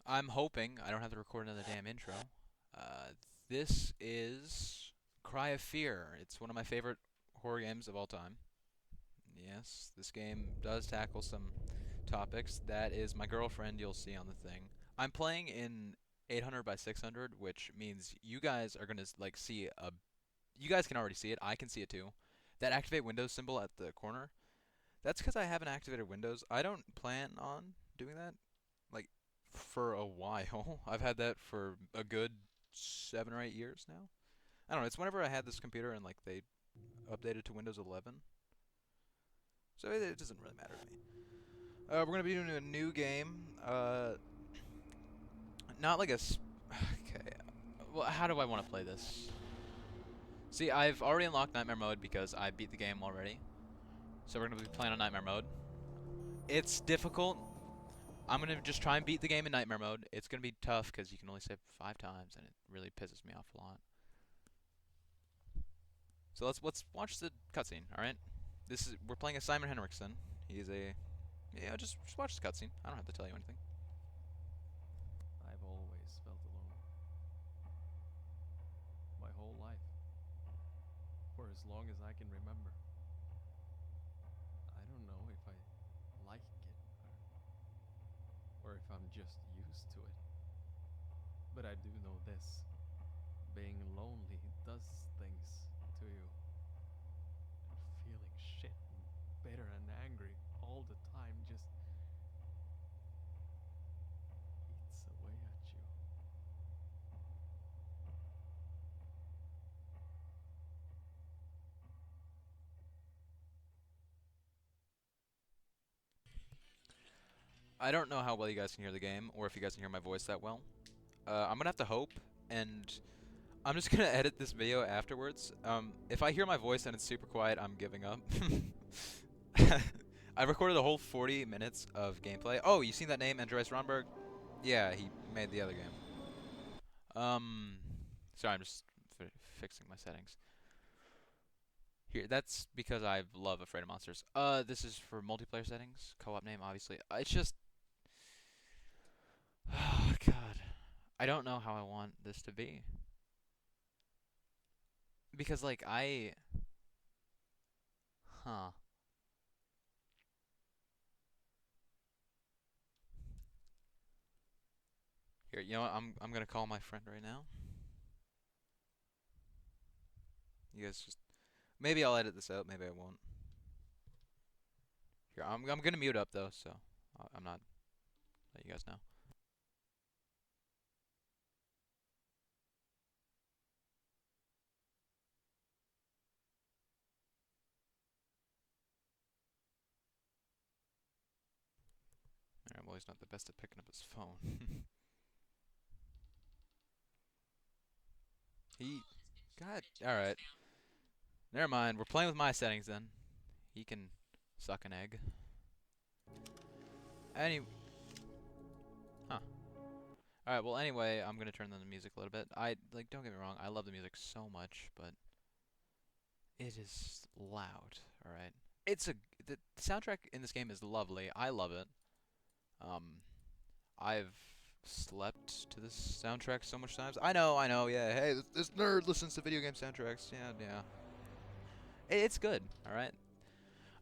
I'm hoping I don't have to record another damn intro. Uh, this is Cry of Fear. It's one of my favorite horror games of all time. Yes, this game does tackle some topics. That is my girlfriend you'll see on the thing. I'm playing in 800 by 600, which means you guys are gonna like see a. You guys can already see it. I can see it too. That activate Windows symbol at the corner. That's because I haven't activated Windows. I don't plan on doing that like for a while. I've had that for a good 7 or 8 years now. I don't know. It's whenever I had this computer and like they updated to Windows 11, so it doesn't really matter to me. We're gonna be doing a new game. Not like a. Okay. Well, how do I want to play this? See, I've already unlocked Nightmare Mode because I beat the game already. So we're gonna be playing on Nightmare Mode. It's difficult. I'm gonna just try and beat the game in Nightmare Mode. It's gonna be tough because you can only save 5 times, and it really pisses me off a lot. So let's watch the cutscene. All right. We're playing as Simon Henriksen. He's a just watch the cutscene. I don't have to tell you anything. I've always felt alone. My whole life. For as long as I can remember. I don't know if I like it or if I'm just used to it. But I do know this. Being lonely does things to you. And feeling shit and bitter and angry all the time just eats away at you. I don't know how well you guys can hear the game, or if you guys can hear my voice that well. I'm gonna have to hope, and I'm just gonna edit this video afterwards. If I hear my voice and it's super quiet, I'm giving up. I recorded a whole 40 minutes of gameplay. Oh, you seen that name, Andreas Ronberg? Yeah, he made the other game. Um, sorry, I'm just fixing my settings. Here, that's because I love Afraid of Monsters. This is for multiplayer settings, co-op name, obviously. It's just, oh God, I don't know how I want this to be because huh. Here, you know what? I'm gonna call my friend right now. You guys just maybe I'll edit this out, maybe I won't. Here, I'm gonna mute up though, so I'm not let you guys know. Alright, well he's not the best at picking up his phone. He, God, all right. Never mind. We're playing with my settings then. He can suck an egg. Any, huh? All right. Well, anyway, I'm gonna turn down the music a little bit. Don't get me wrong. I love the music so much, but it is loud. All right. It's a the soundtrack in this game is lovely. I love it. Um, I've slept to this soundtrack so much times. I know. Yeah. Hey, this nerd listens to video game soundtracks. Yeah, yeah. It's good. All right.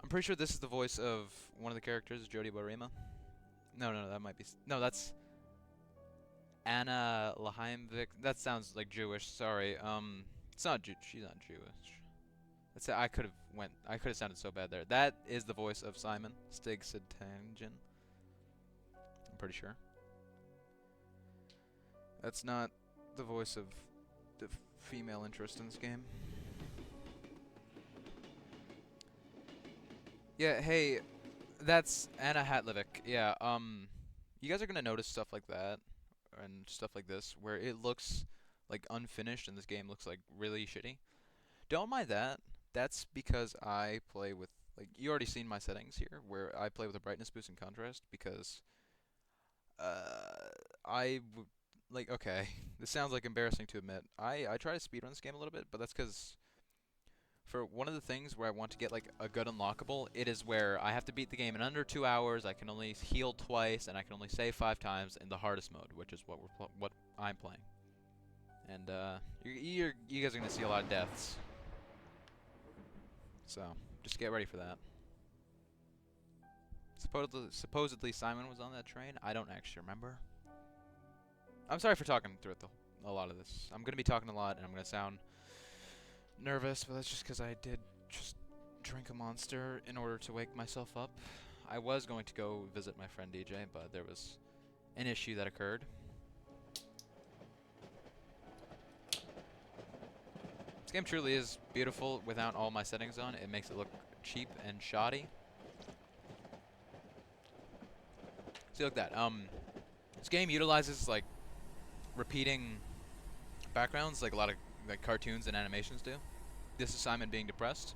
I'm pretty sure this is the voice of one of the characters, Jodie Borima. No, that might be. No, that's Anna Laheimvik. That sounds like Jewish. Sorry. It's not. She's not Jewish. That's. I could have sounded so bad there. That is the voice of Simon Stig Sitangen. I'm pretty sure. That's not the voice of the female interest in this game. Yeah. Hey, that's Anna Hatlivik. Yeah. You guys are gonna notice stuff like that and stuff like this where it looks like unfinished and this game looks like really shitty. Don't mind that. That's because I play with like you already seen my settings here where I play with a brightness boost and contrast because uh I w- like okay, this sounds like embarrassing to admit. I try to speedrun this game a little bit, but that's because For one of the things where I want to get like a good unlockable, it is where I have to beat the game in under 2 hours. I can only heal twice, and I can only save 5 times in the hardest mode, which is what I'm playing. And you guys are gonna see a lot of deaths, so just get ready for that. Supposedly Simon was on that train. I don't actually remember. I'm sorry for talking through a lot of this. I'm gonna be talking a lot, and I'm gonna sound nervous, but that's just because I did just drink a monster in order to wake myself up. I was going to go visit my friend DJ, but there was an issue that occurred. This game truly is beautiful without all my settings on. It makes it look cheap and shoddy. See, look at that. This game utilizes like repeating backgrounds, like a lot of like cartoons and animations do. This is Simon being depressed.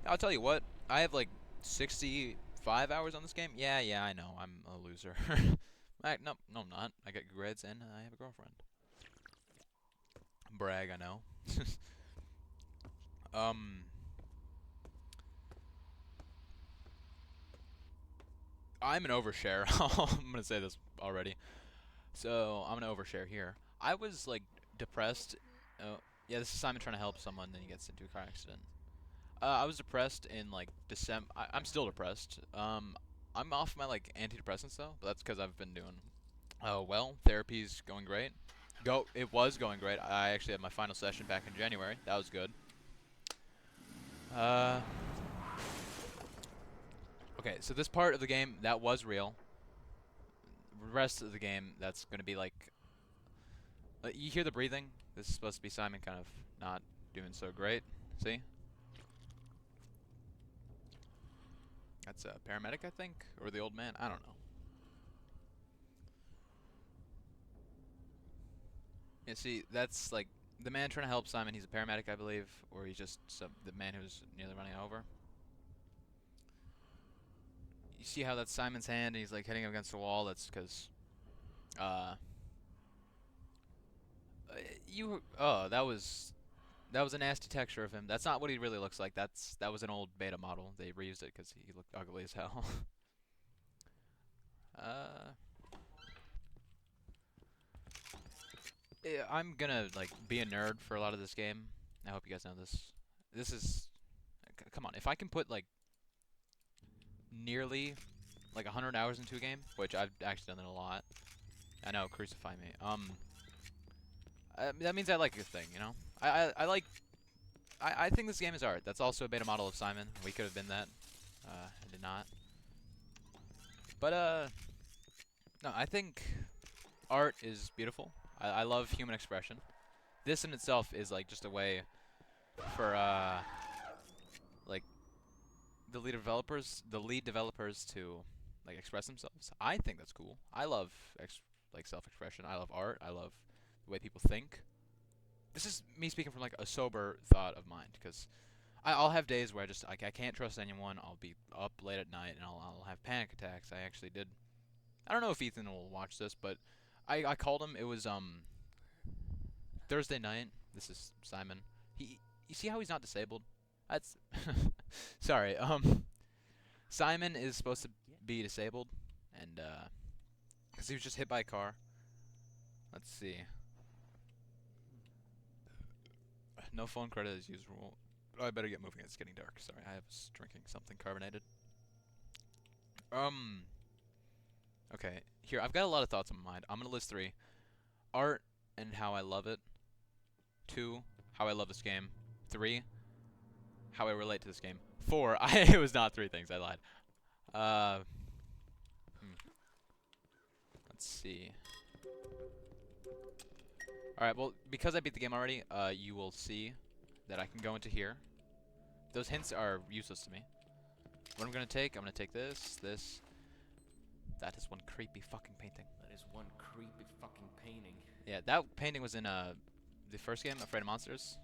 I'll tell you what. I have like 65 hours on this game. Yeah, I know. I'm a loser. No, I'm not. I got good grades and I have a girlfriend. Brag, I know. I'm an overshare. I'm gonna say this already. So I'm gonna overshare here. I was like depressed. Oh, yeah, this is Simon trying to help someone, then he gets into a car accident. I was depressed in like December. I'm still depressed. I'm off my like antidepressants though, but that's because I've been doing well. Therapy's going great. It was going great. I actually had my final session back in January. That was good. Uh, okay, so this part of the game that was real. The rest of the game that's gonna be like, you hear the breathing. This is supposed to be Simon kind of not doing so great. See? That's a paramedic, I think, or the old man. I don't know. Yeah, see, that's like the man trying to help Simon. He's a paramedic, I believe, or he's just the man who's nearly running over. You see how that's Simon's hand, and he's like hitting him against the wall. That's because, uh, that was a nasty texture of him. That's not what he really looks like. That was an old beta model. They reused it because he looked ugly as hell. uh. Yeah, I'm gonna like be a nerd for a lot of this game. I hope you guys know this. This is, come on, if I can put like nearly like 100 hours into a game, which I've actually done it a lot. I know, crucify me. That means I like a thing, you know. I like. I think this game is art. That's also a beta model of Simon. We could have been that. I did not. But no, I think art is beautiful. I love human expression. This in itself is like just a way for like the lead developers to like express themselves. I think that's cool. I love like self-expression. I love art. I love the way people think. This is me speaking from like a sober thought of mind, because I'll have days where I can't trust anyone. I'll be up late at night and I'll have panic attacks. I actually did. I don't know if Ethan will watch this, but I called him. It was Thursday night. This is Simon. You see how he's not disabled? That's sorry. Simon is supposed to be disabled, and because he was just hit by a car. Let's see. No phone credit as usual. I better get moving. It's getting dark. Sorry, I was drinking something carbonated. Okay. Here, I've got a lot of thoughts in my mind. I'm gonna list 3: art and how I love it. 2, how I love this game. 3, how I relate to this game. 4, it was not 3 things. I lied. Let's see. Alright, well, because I beat the game already, you will see that I can go into here. Those hints are useless to me. What I'm gonna take this. That is one creepy fucking painting. That is one creepy fucking painting. Yeah, that painting was in the first game, Afraid of Monsters.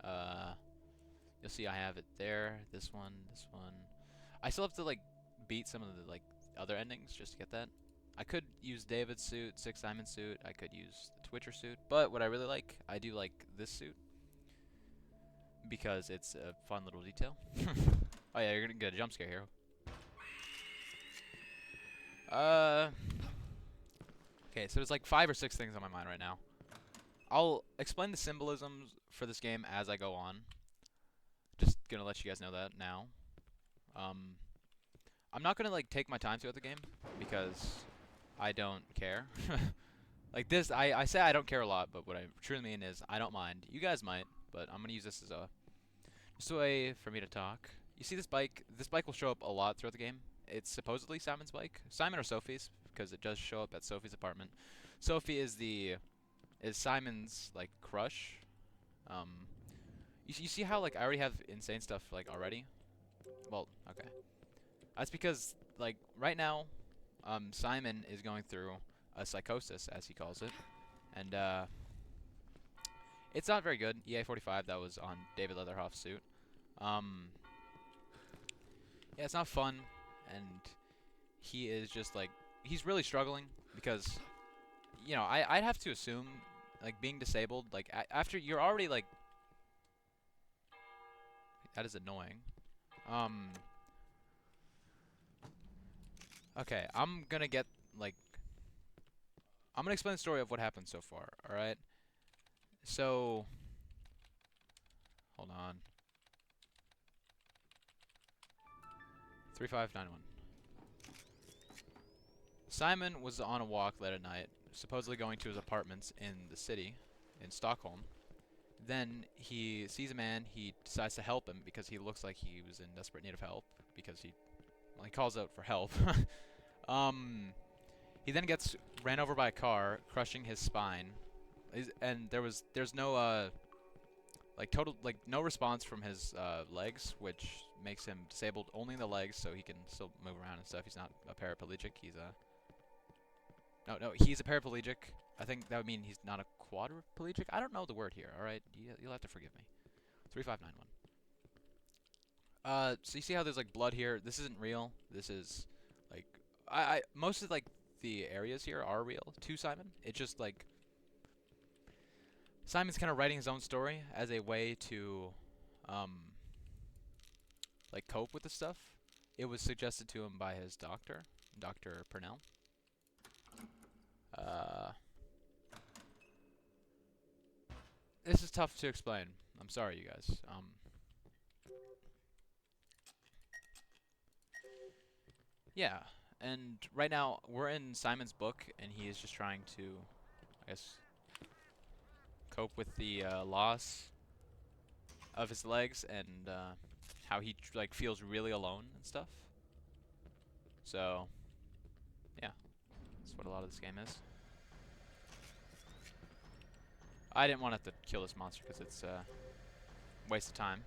You'll see I have it there. This one. I still have to like beat some of the like other endings just to get that. I could use David's suit, Six Simon's suit. I could use the Twitcher suit, but what I really like, I do like this suit. because it's a fun little detail. Oh yeah, you're gonna get a jump scare here. Uh, okay, so there's like 5 or 6 things on my mind right now. I'll explain the symbolisms for this game as I go on. Just gonna let you guys know that now. Um, I'm not gonna like take my time throughout the game because I don't care. Like this, I say I don't care a lot, but what I truly mean is I don't mind. You guys might, but I'm gonna use this as a just a way for me to talk. You see this bike? This bike will show up a lot throughout the game. It's supposedly Simon's bike, Simon or Sophie's, because it does show up at Sophie's apartment. Sophie is Simon's like crush. Um, you see how like I already have insane stuff like already? Well, okay. That's because like right now, Simon is going through a psychosis, as he calls it, and it's not very good. EA45, that was on David Leatherhoff's suit. Um, yeah, it's not fun, and he is just like he's really struggling because I'd have to assume like being disabled like after you're already like that is annoying. Um, okay, I'm gonna explain the story of what happened so far. All right, so hold on. 3591. Simon was on a walk late at night, supposedly going to his apartments in the city, in Stockholm. Then he sees a man. He decides to help him because he looks like he was in desperate need of help. Because he calls out for help. um, he then gets ran over by a car, crushing his spine. And there's no no response from his legs, which makes him disabled only in the legs, so he can still move around and stuff. He's not a paraplegic. No, he's a paraplegic. I think that would mean he's not a quadriplegic. I don't know the word here. All right, you'll have to forgive me. 3591. So you see how there's like blood here? This isn't real. This is like I most of like the areas here are real to Simon. It's just like Simon's kind of writing his own story as a way to um like cope with the stuff. It was suggested to him by his doctor, Dr. Purnell. Uh, this is tough to explain. I'm sorry, you guys. Yeah, and right now we're in Simon's book, and he is just trying to, I guess, cope with the loss of his legs and how he like feels really alone and stuff. So, yeah, that's what a lot of this game is. I didn't want to have to kill this monster because it's a waste of time.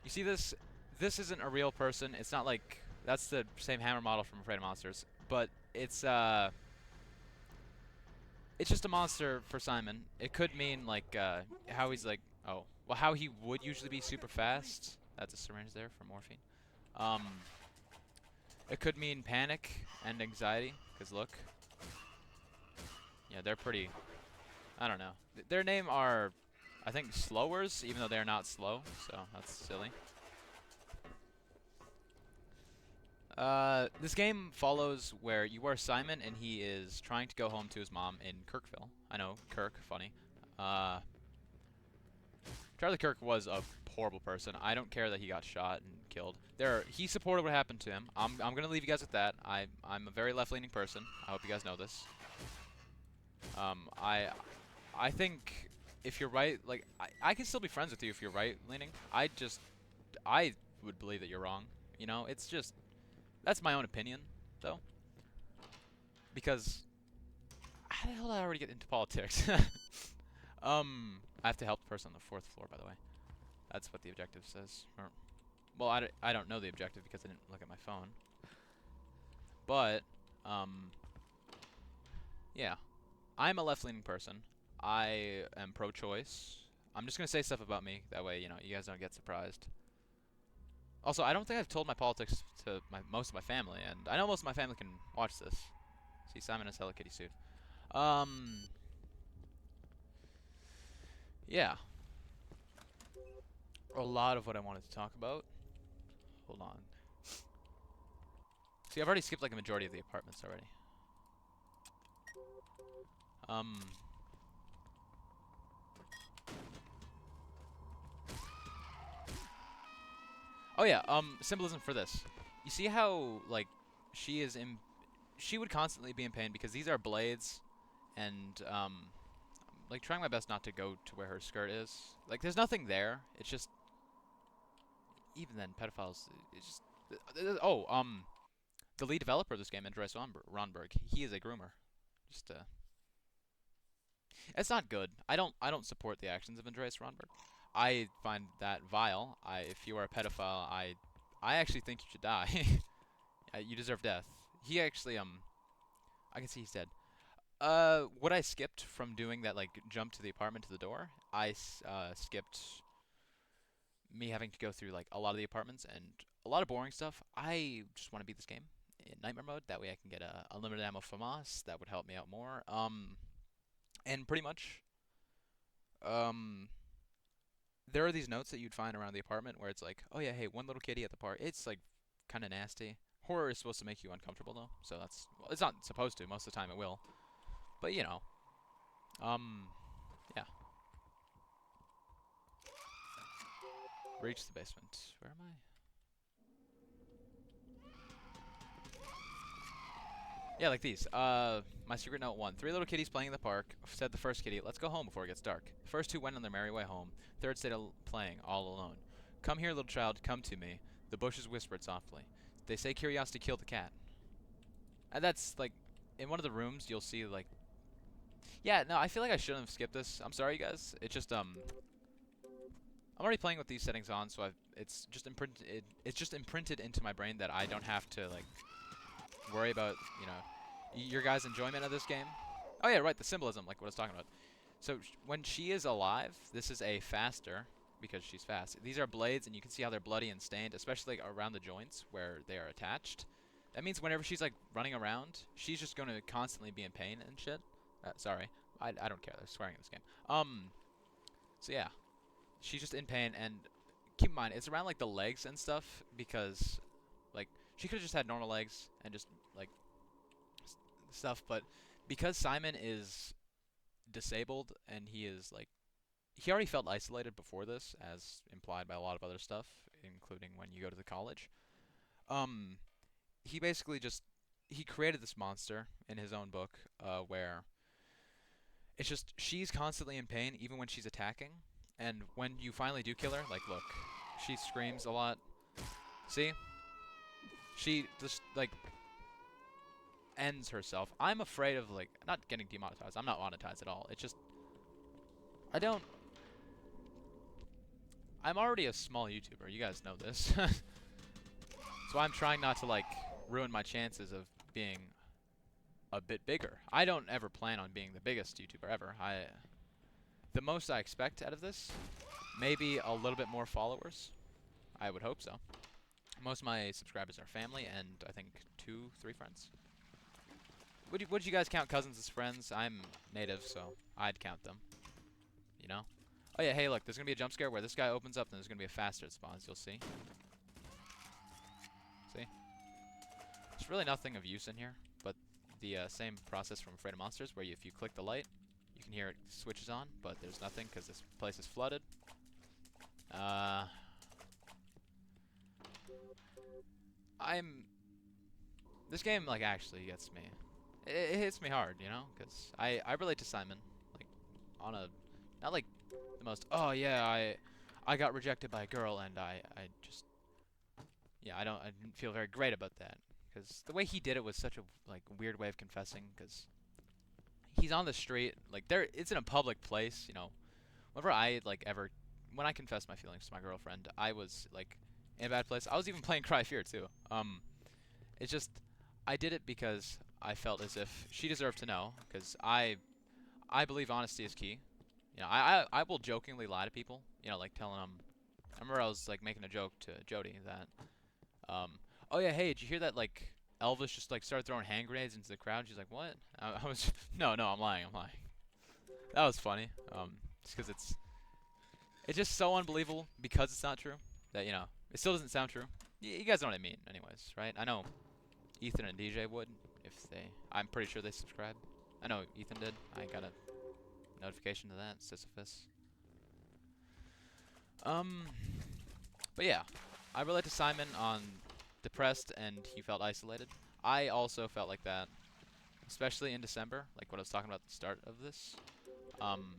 You see this? This isn't a real person. It's not like that's the same hammer model from Afraid of Monsters, but it's just a monster for Simon. It could mean like how he's like how he would usually be super fast. That's a syringe there for morphine. Um, it could mean panic and anxiety. Cause look, yeah, they're pretty. I don't know. Their name are, I think, slowers, even though they're not slow. So that's silly. This game follows where you are Simon and he is trying to go home to his mom in Kirkville. I know, Kirk, funny. Charlie Kirk was a horrible person. I don't care that he got shot and killed. He supported what happened to him. I'm gonna leave you guys with that. I'm a very left-leaning person. I hope you guys know this. I think if you're right, like I can still be friends with you if you're right-leaning. I would believe that you're wrong. You know, it's just that's my own opinion, though. Because how the hell did I already get into politics? I have to help the person on the 4th floor, by the way. That's what the objective says. Well, I don't know the objective because I didn't look at my phone. But, yeah. I'm a left-leaning person. I am pro-choice. I'm just going to say stuff about me. That way, you guys don't get surprised. Also, I don't think I've told my politics to most of my family, and I know most of my family can watch this. See, Simon has Hello Kitty suit. Yeah. a lot of what I wanted to talk about. Hold on. See, I've already skipped like a majority of the apartments already. Um, oh yeah, symbolism for this. You see how, like, she is in, she would constantly be in pain because these are blades, and, like, trying my best not to go to where her skirt is. Like, there's nothing there. It's just, even then, pedophiles, it's just, oh, the lead developer of this game, Andreas Ronberg, he is a groomer. Just, it's not good. I don't support the actions of Andreas Ronberg. I find that vile. If you are a pedophile, I actually think you should die. You deserve death. He actually, I can see he's dead. What I skipped from doing that, like, jump to the apartment to the door, skipped me having to go through, like, a lot of the apartments and a lot of boring stuff. I just want to beat this game in nightmare mode. That way I can get unlimited ammo FAMAS. That would help me out more. And pretty much, um, there are these notes that you'd find around the apartment where it's like, oh yeah, hey, one little kitty at the park. It's like kind of nasty. Horror is supposed to make you uncomfortable though, so that's, well, it's not supposed to. Most of the time it will, but you know, um, yeah. Reach the basement. Where am I? Yeah, like these. My secret note one. Three little kitties playing in the park. Said the first kitty, let's go home before it gets dark. The first two went on their merry way home. Third stayed playing, all alone. Come here, little child, come to me. The bushes whispered softly. They say curiosity killed the cat. And that's, like, in one of the rooms, you'll see, like... Yeah, no, I feel like I shouldn't have skipped this. I'm sorry, guys. It just, I'm already playing with these settings on, so it's just imprinted into my brain that I don't have to, like, worry about, you know, your guys' enjoyment of this game. Oh yeah, right, the symbolism, like what I was talking about. So when she is alive, this is a faster, because she's fast. These are blades, and you can see how they're bloody and stained, especially like, around the joints where they are attached. That means whenever she's like running around, she's just going to constantly be in pain and shit. Sorry, I don't care. They're swearing in this game. So yeah, she's just in pain, and keep in mind it's around like the legs and stuff because, like, she could have just had normal legs and just like stuff, but because Simon is disabled and he is like, he already felt isolated before this, as implied by a lot of other stuff, including when you go to the college. Um, he basically just, he created this monster in his own book, where it's just she's constantly in pain even when she's attacking, and when you finally do kill her, like, look, she screams a lot. See, she just like ends herself. I'm afraid of, like, not getting demonetized. I'm not monetized at all. It's just I don't. I'm already a small YouTuber. You guys know this. So I'm trying not to, like, ruin my chances of being a bit bigger. I don't ever plan on being the biggest YouTuber ever. The most I expect out of this, maybe a little bit more followers. I would hope so. Most of my subscribers are family and I think 2, 3 friends. Would you guys count cousins as friends? I'm native, so I'd count them. You know? Oh yeah, hey look, there's gonna be a jump scare where this guy opens up and there's gonna be a faster that spawns, you'll see. See? There's really nothing of use in here, but the same process from Afraid of Monsters, where if you click the light, you can hear it switches on, but there's nothing because this place is flooded. This game, like, actually gets me. It hits me hard, you know, because I relate to Simon, like, on a, not like the most, oh yeah, I got rejected by a girl and I just, yeah, I didn't feel very great about that, because the way he did it was such a, like, weird way of confessing, because he's on the street, like, it's in a public place, you know. Whenever when I confessed my feelings to my girlfriend, I was, like, in a bad place. I was even playing Cry Fear too. It's just, I did it because I felt as if she deserved to know, because I believe honesty is key. You know, I will jokingly lie to people, you know, like telling them. I remember I was, like, making a joke to Jody that, oh yeah, hey, did you hear that, like, Elvis just, like, started throwing hand grenades into the crowd? She's like, what? I was, no, I'm lying. That was funny. Just because it's, It's just so unbelievable because it's not true that, it still doesn't sound true. You guys know what I mean, anyways, right? I know Ethan and DJ would if they. I'm pretty sure they subscribe. I know Ethan did. I got a notification to that, Sisyphus. Um, but yeah, I relate to Simon on depressed and he felt isolated. I also felt like that, especially in December, like what I was talking about at the start of this. Um,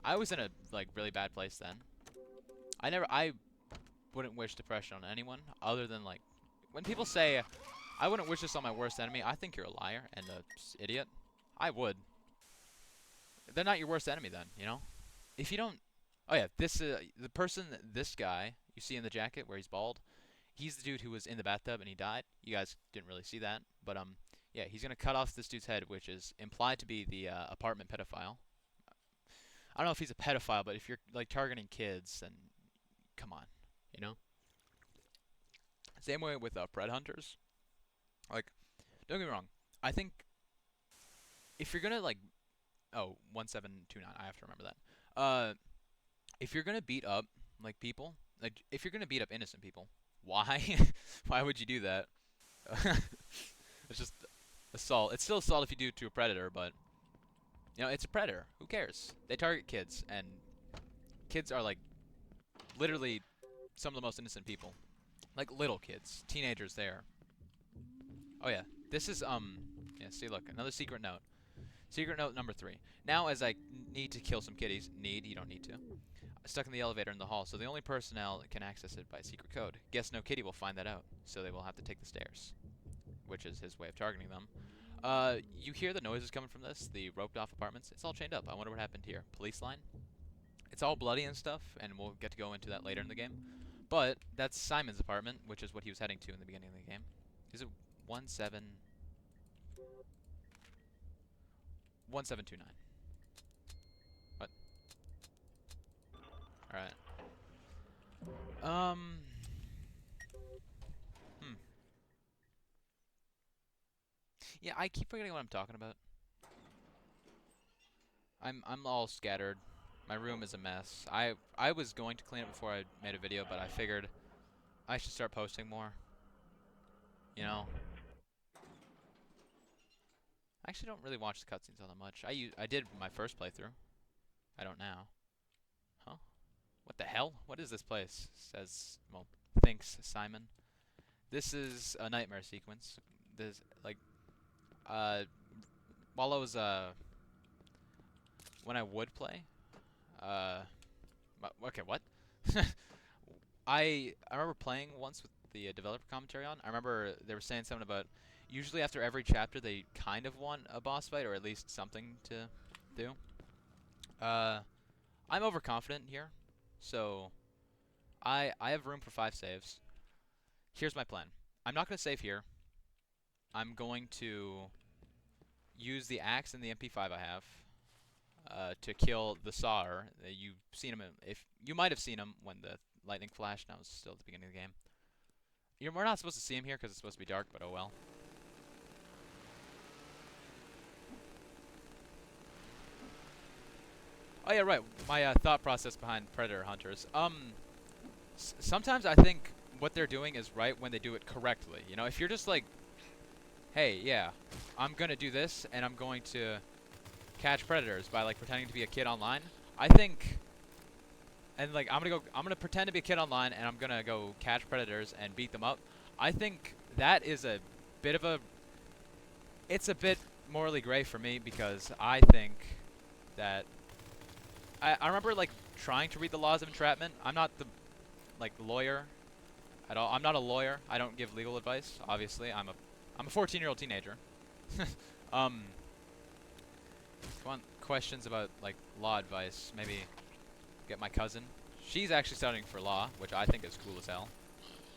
I was in a like really bad place then. I wouldn't wish depression on anyone other than like when people say I wouldn't wish this on my worst enemy. I think you're a liar and a idiot. I would. They're not your worst enemy then, you know? If you don't. Oh yeah, the person, this guy you see in the jacket where he's bald, he's the dude who was in the bathtub and he died. You guys didn't really see that, but yeah, he's gonna cut off this dude's head, which is implied to be the apartment pedophile. I don't know if he's a pedophile, but if you're like targeting kids, then come on, you know. Same way with pred hunters. Like, don't get me wrong. I think if you're gonna like, oh, 1729, I have to remember that. If you're gonna beat up like people, like if you're gonna beat up innocent people, why? Why would you do that? It's just assault. It's still assault if you do it to a predator, but it's a predator. Who cares? They target kids, and kids are like literally some of the most innocent people. Like little kids, teenagers there. Oh yeah, this is yeah, see look, another secret note. Secret note number 3. Now as I need to kill some kitties, you don't need to. Stuck in the elevator in the hall, so the only personnel that can access it by secret code. Guess no kitty will find that out, so they will have to take the stairs, which is his way of targeting them. You hear the noises coming from this, the roped off apartments. It's all chained up. I wonder what happened here. Police line. It's all bloody and stuff, and we'll get to go into that later in the game. But that's Simon's apartment, which is what he was heading to in the beginning of the game. Is it 1729? What? All right. Hmm. Yeah, I keep forgetting what I'm talking about. I'm all scattered. My room is a mess. I was going to clean it before I made a video, but I figured I should start posting more. You know. I actually don't really watch the cutscenes all that much. I did my first playthrough. I don't now. Huh? What the hell? What is this place? Says, well, thinks Simon. This is a nightmare sequence. This like while I was when I would play. Uh, okay, what? I remember playing once with the developer commentary on. I remember they were saying something about usually after every chapter they kind of want a boss fight or at least something to do. I'm overconfident here, so I have room for 5 saves. Here's my plan. I'm not going to save here. I'm going to use the axe and the MP5 I have to kill the Sawyer. You've seen him if you might have seen him when the lightning flashed. That was still at the beginning of the game. We're not supposed to see him here because it's supposed to be dark, but oh well. Oh yeah, right. My thought process behind predator hunters. Sometimes I think what they're doing is right when they do it correctly. You know, if you're just like, hey, yeah, I'm gonna do this and I'm going to catch predators by like pretending to be a kid online. I think, and like I'm gonna pretend to be a kid online and I'm gonna go catch predators and beat them up. I think that is a bit of a, it's a bit morally gray for me because I think that I remember like trying to read the laws of entrapment. I'm not the like lawyer at all. I'm not a lawyer. I don't give legal advice. Obviously, I'm a 14-year-old teenager. Come on, questions about like law advice? Maybe get my cousin. She's actually studying for law, which I think is cool as hell.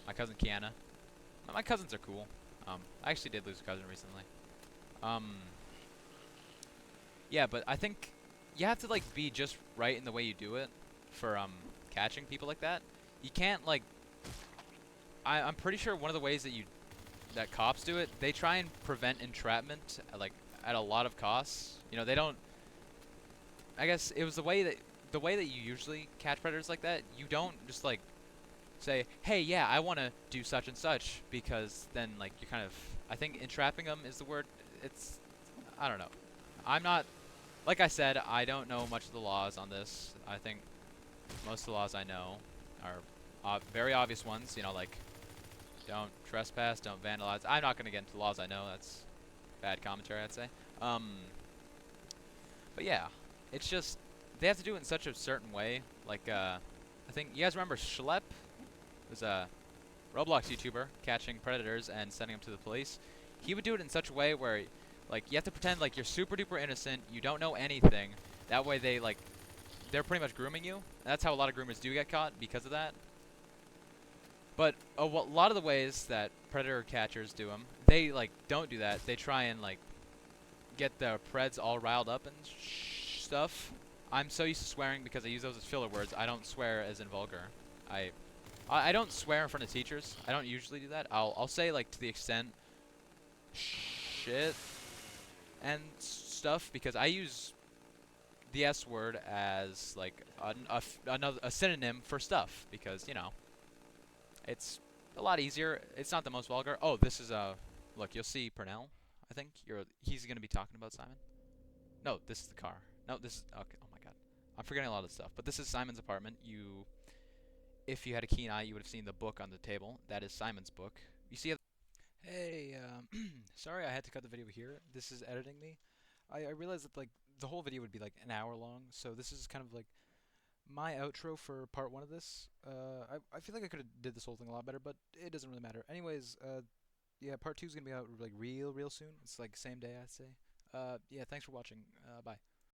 My cousin Kiana. My cousins are cool. I actually did lose a cousin recently. Yeah, but I think you have to like be just right in the way you do it for catching people like that. You can't like. I'm pretty sure one of the ways that cops do it, they try and prevent entrapment like at a lot of costs. You know, they don't. I guess it was the way that the way that you usually catch predators like that, you don't just like say, hey, yeah, I want to do such and such, because then like you're kind of, I think entrapping them is the word. It's, I don't know. I'm not, like I said, I don't know much of the laws on this. I think most of the laws I know are very obvious ones. You know, like don't trespass, don't vandalize. I'm not going to get into the laws I know. That's bad commentary, I'd say. Um, but yeah, it's just they have to do it in such a certain way. Like, I think you guys remember Schlep was a Roblox YouTuber catching predators and sending them to the police. He would do it in such a way where, like, you have to pretend like you're super duper innocent. You don't know anything. That way, they're pretty much grooming you. And that's how a lot of groomers do get caught because of that. But a lot of the ways that predator catchers do them, they like don't do that. They try and like get the preds all riled up and stuff. I'm so used to swearing because I use those as filler words. I don't swear as in vulgar. I I don't swear in front of teachers. I don't usually do that. I'll say like to the extent shit and stuff because I use the S word as like another a synonym for stuff because you know it's a lot easier. It's not the most vulgar. Oh, this is a look. You'll see Purnell. I think he's gonna be talking about Simon. No, this is the car. No, this is okay. Oh my god, I'm forgetting a lot of stuff. But this is Simon's apartment. If you had a keen eye, you would have seen the book on the table. That is Simon's book. You see. Hey, sorry I had to cut the video here. This is editing me. I realized that like the whole video would be like an hour long, so this is kind of like my outro for part one of this. I feel like I could have did this whole thing a lot better, but it doesn't really matter. Anyways, yeah, part two is gonna be out like real soon. It's like same day, I'd say. Yeah, thanks for watching. Bye.